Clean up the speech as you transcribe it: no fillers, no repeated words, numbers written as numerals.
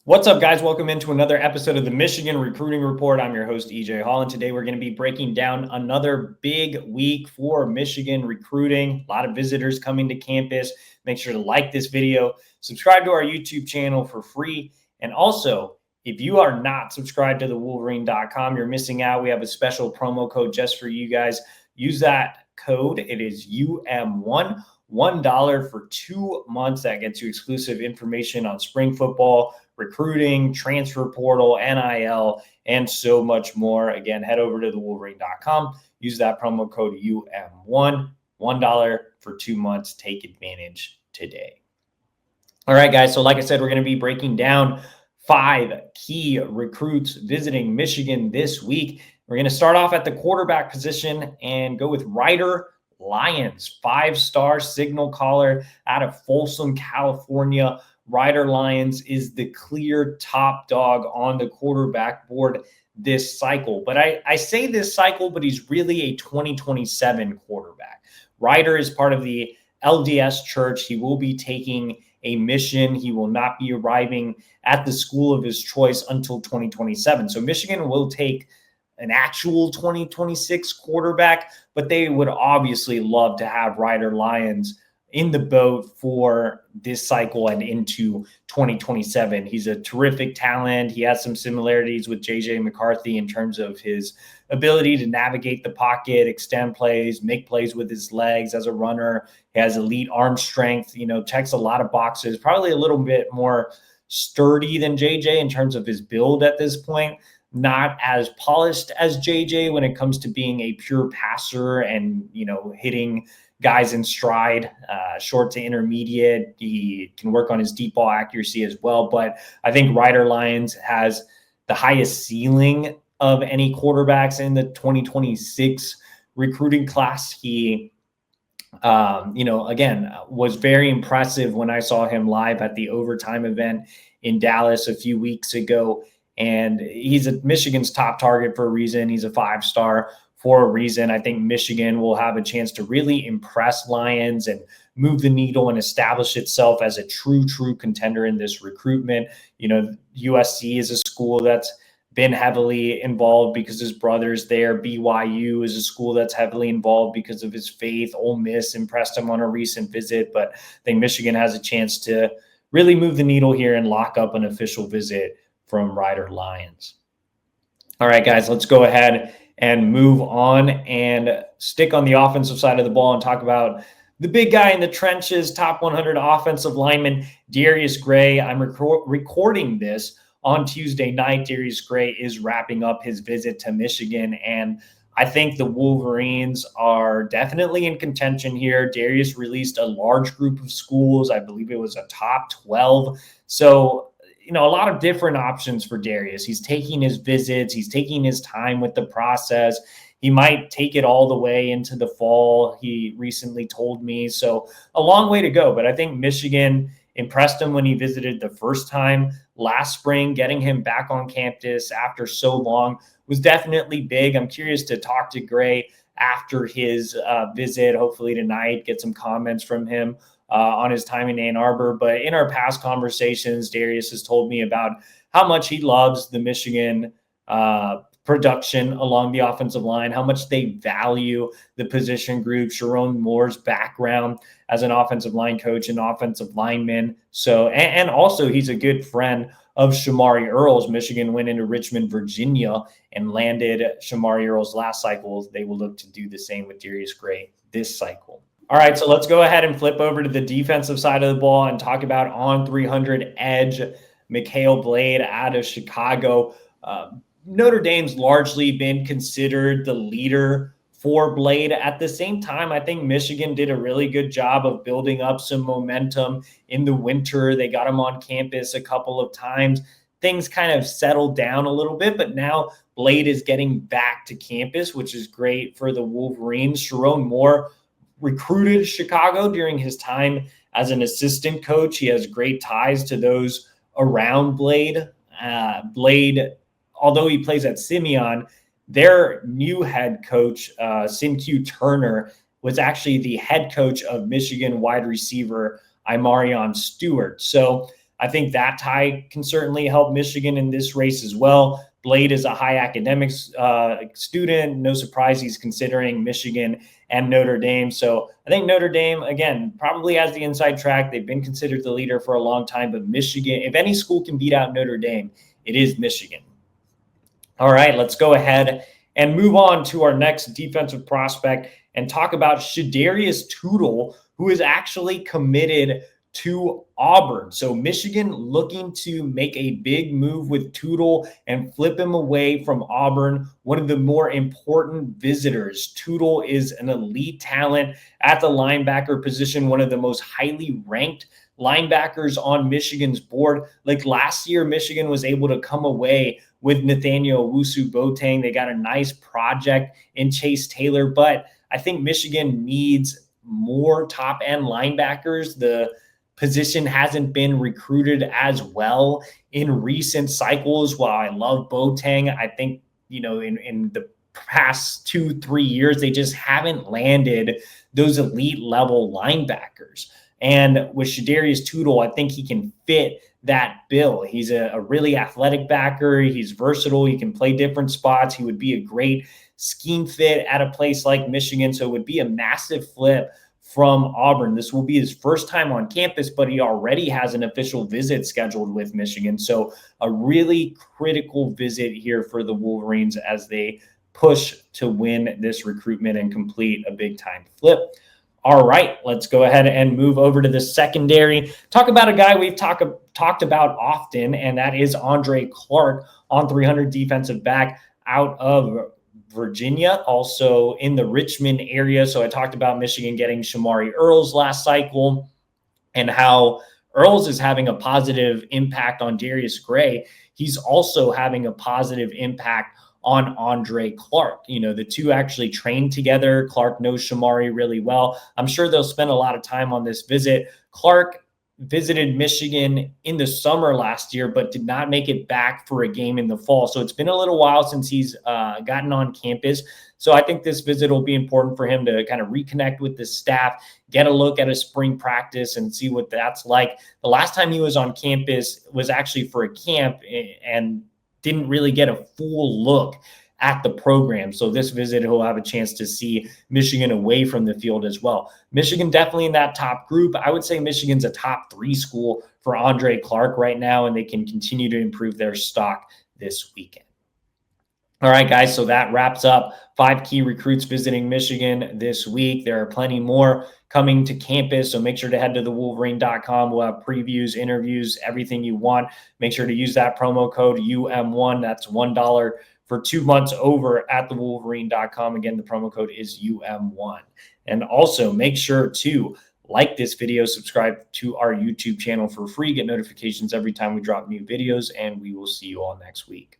What's up, guys? Welcome into another episode of the Michigan Recruiting Report. I'm your host, EJ Holland. Today, we're going to be breaking down another big week for Michigan recruiting. A lot of visitors coming to campus. Make sure to like this video, subscribe to our YouTube channel for free. And also, if you are not subscribed to the Wolverine.com, you're missing out. We have a special promo code just for you guys. Use that code. It is UM1. $1 for 2 months. That gets you exclusive information on spring football, recruiting, transfer portal, NIL, and so much more. Again, head over to thewolverine.com. Use that promo code UM1. $1 for 2 months. Take advantage today. All right, guys. So like I said, we're going to be breaking down 5 key recruits visiting Michigan this week. We're going to start off at the quarterback position and go with Ryder Lyons, 5-star signal caller out of Folsom, California. Ryder Lyons is the clear top dog on the quarterback board this cycle. But I say this cycle, but he's really a 2027 quarterback. Ryder is part of the LDS Church. He will be taking a mission. He will not be arriving at the school of his choice until 2027. So Michigan will take an actual 2026 quarterback, but they would obviously love to have Ryder Lyons in the boat for this cycle and into 2027. He's a terrific talent. He has some similarities with JJ McCarthy in terms of his ability to navigate the pocket, extend plays, make plays with his legs as a runner. He has elite arm strength, checks a lot of boxes, probably a little bit more sturdy than JJ in terms of his build at this point. Not as polished as JJ when it comes to being a pure passer and, hitting guys in stride, short to intermediate. He can work on his deep ball accuracy as well. But I think Ryder Lyons has the highest ceiling of any quarterbacks in the 2026 recruiting class. He, again, was very impressive when I saw him live at the overtime event in Dallas a few weeks ago. And he's Michigan's top target for a reason. He's a 5-star for a reason. I think Michigan will have a chance to really impress Lyons and move the needle and establish itself as a true contender in this recruitment. USC is a school that's been heavily involved because his brother's there. BYU is a school that's heavily involved because of his faith. Ole Miss impressed him on a recent visit, but I think Michigan has a chance to really move the needle here and lock up an official visit from Ryder Lyons. All right, guys, let's go ahead and move on and stick on the offensive side of the ball and talk about the big guy in the trenches, top 100 offensive lineman, Darius Gray. I'm recording this on Tuesday night. Darius Gray is wrapping up his visit to Michigan, and I think the Wolverines are definitely in contention here. Darius released a large group of schools. I believe it was a top 12. So, a lot of different options for Darius. He's taking his visits. He's taking his time with the process. He might take it all the way into the fall, he recently told me. So a long way to go. But I think Michigan impressed him when he visited the first time last spring. Getting him back on campus after so long was definitely big. I'm curious to talk to Gray after his visit, hopefully tonight, get some comments from him on his time in Ann Arbor. But in our past conversations, Darius has told me about how much he loves the Michigan production along the offensive line, how much they value the position group, Sharon Moore's background as an offensive line coach and offensive lineman. So, and also he's a good friend of Shamari Earls. Michigan went into Richmond, Virginia, and landed Shamari Earls last cycle. They will look to do the same with Darius Gray this cycle. All right, so let's go ahead and flip over to the defensive side of the ball and talk about on 300 edge McHale Blade out of Chicago. Notre Dame's largely been considered the leader for Blade. At the same time, I think Michigan did a really good job of building up some momentum in the winter. They got him on campus a couple of times. Things kind of settled down a little bit, but now Blade is getting back to campus, which is great for the Wolverines. Sharon Moore recruited Chicago during his time as an assistant coach. He has great ties to those around Blade. Blade, although he plays at Simeon, their new head coach, Q Turner, was actually the head coach of Michigan wide receiver Imarion Stewart. So I think that tie can certainly help Michigan in this race as well. Blade is a high academics student. No surprise he's considering Michigan and Notre Dame. So I think Notre Dame, again, probably has the inside track. They've been considered the leader for a long time, but Michigan, if any school can beat out Notre Dame, it is Michigan. All right, let's go ahead and move on to our next defensive prospect and talk about Shadarius Toodle, who is actually committed to Auburn. So Michigan looking to make a big move with Toodle and flip him away from Auburn, one of the more important visitors. Toodle is an elite talent at the linebacker position, one of the most highly ranked linebackers on Michigan's board. Like last year, Michigan was able to come away with Nathaniel Owusu-Boateng. They got a nice project in Chase Taylor, but I think Michigan needs more top-end linebackers. The position hasn't been recruited as well in recent cycles. While I love Boateng, I think, in the past 2-3 years, they just haven't landed those elite level linebackers. And with Shadarius Toodle, I think he can fit that bill. He's a really athletic backer. He's versatile. He can play different spots. He would be a great scheme fit at a place like Michigan. So it would be a massive flip from Auburn. This will be his first time on campus, but he already has an official visit scheduled with Michigan. So a really critical visit here for the Wolverines as they push to win this recruitment and complete a big time flip. All right, let's go ahead and move over to the secondary. Talk about a guy we've talked about often, and that is Andre Clarke, on 300 defensive back out of Virginia, also in the Richmond area. So I talked about Michigan getting Shamari Earls last cycle and how Earls is having a positive impact on Darius Gray. He's also having a positive impact on Andre Clarke. The two actually trained together. Clarke knows Shamari really well. I'm sure they'll spend a lot of time on this visit. Clarke visited Michigan in the summer last year, but did not make it back for a game in the fall. So it's been a little while since he's gotten on campus. So I think this visit will be important for him to kind of reconnect with the staff, get a look at a spring practice and see what that's like. The last time he was on campus was actually for a camp and didn't really get a full look at the program. So this visit, he'll have a chance to see Michigan away from the field as well. Michigan definitely in that top group. I would say Michigan's a top 3 school for Andre Clarke right now, and they can continue to improve their stock this weekend. All right, guys, so that wraps up 5 key recruits visiting Michigan this week. There are plenty more coming to campus, so make sure to head to thewolverine.com. We'll have previews, interviews, everything you want. Make sure to use that promo code UM1. That's $1 for 2 months over at thewolverine.com. Again, the promo code is UM1. And also make sure to like this video, subscribe to our YouTube channel for free, get notifications every time we drop new videos, and we will see you all next week.